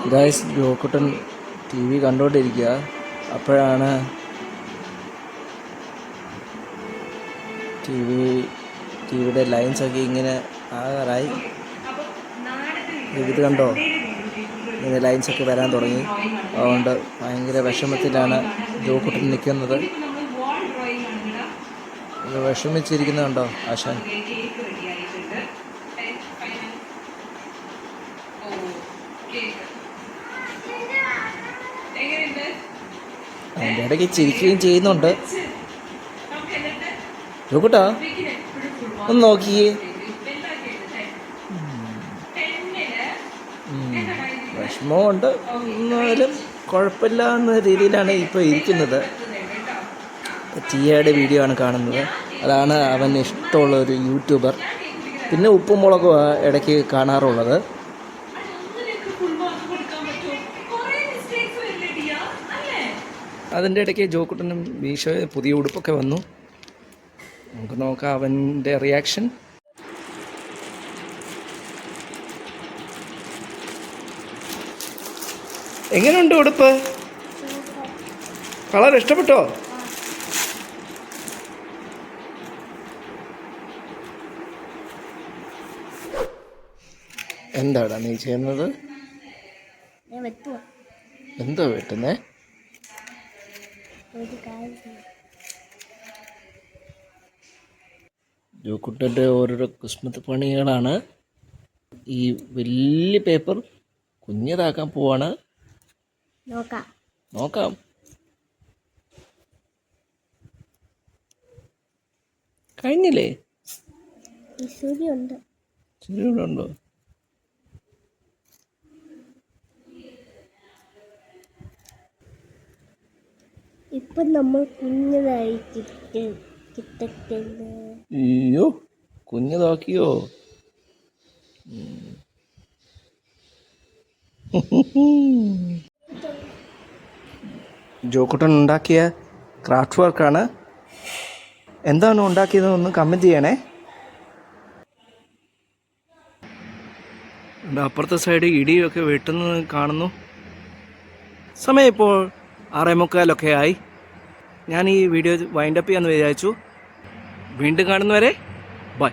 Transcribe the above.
Guys Jokuttan T V കണ്ടുകൊണ്ടിരിക്കുക. അപ്പോഴാണ് ടിവിയുടെ ലൈൻസൊക്കെ ഇങ്ങനെ ആകാറായി. ഇത് കണ്ടോ, ഇങ്ങനെ ലൈൻസൊക്കെ വരാൻ തുടങ്ങി. അതുകൊണ്ട് ഭയങ്കര വിഷമത്തിലാണ് ജോക്കുട്ടൻ നിൽക്കുന്നത്. വിഷമിച്ചിരിക്കുന്നുണ്ടോ ആശാൻ? അതിൻ്റെ ഇടയ്ക്ക് ചിരിക്കുകയും ചെയ്യുന്നുണ്ട്. ജോക്കുട്ടാ ഒന്ന് നോക്കിയേ. വിഷമമുണ്ട്, എന്നാലും കുഴപ്പമില്ല എന്ന രീതിയിലാണ് ഇപ്പോൾ ഇരിക്കുന്നത്. ടിയയുടെ വീഡിയോ ആണ് കാണുന്നത്. അതാണ് അവന് ഇഷ്ടമുള്ള ഒരു യൂട്യൂബർ. പിന്നെ ഉപ്പും മുളകും ഇടയ്ക്ക് കാണാറുള്ളത്. അതിൻ്റെ ഇടയ്ക്ക് ജോക്കുട്ടനും മീഷോ പുതിയ ഉടുപ്പൊക്കെ വന്നു. നമുക്ക് നോക്കാം അവൻ്റെ റിയാക്ഷൻ. എങ്ങനെയുണ്ട് ഉടുപ്പ്? കളർ ഇഷ്ടപ്പെട്ടോ? എന്താടാ നീ ചെയ്യുന്നത്? എന്തോ വെട്ടുന്നേ? ജോക്കുട്ടൻ്റെ ഓരോരോ കുസ്മത്ത് പണികളാണ്. ഈ വലിയ പേപ്പർ കുഞ്ഞതാക്കാൻ പോവാണ്. നോക്കാം. കഴിഞ്ഞില്ലേ? ചെറിയുണ്ടോ? ഇപ്പൊ നമ്മൾ കുഞ്ഞതായി കിട്ടട്ടെ. അയ്യോ, കുഞ്ഞതാക്കിയോ? ജോക്കുട്ടൻ ഉണ്ടാക്കിയ ക്രാഫ്റ്റ് വർക്കാണ്. എന്താണ് ഉണ്ടാക്കിയതെന്ന് കമൻറ്റ് ചെയ്യണേ. അപ്പുറത്തെ സൈഡ് ഇടിയൊക്കെ വെട്ടുന്നത് കാണുന്നു. സമയം ഇപ്പോൾ 6:45 ആയി. ഞാൻ ഈ വീഡിയോ വൈൻഡപ്പ് ചെയ്യാമെന്ന് വിചാരിച്ചു. വീണ്ടും കാണുന്നവരെ ബൈ.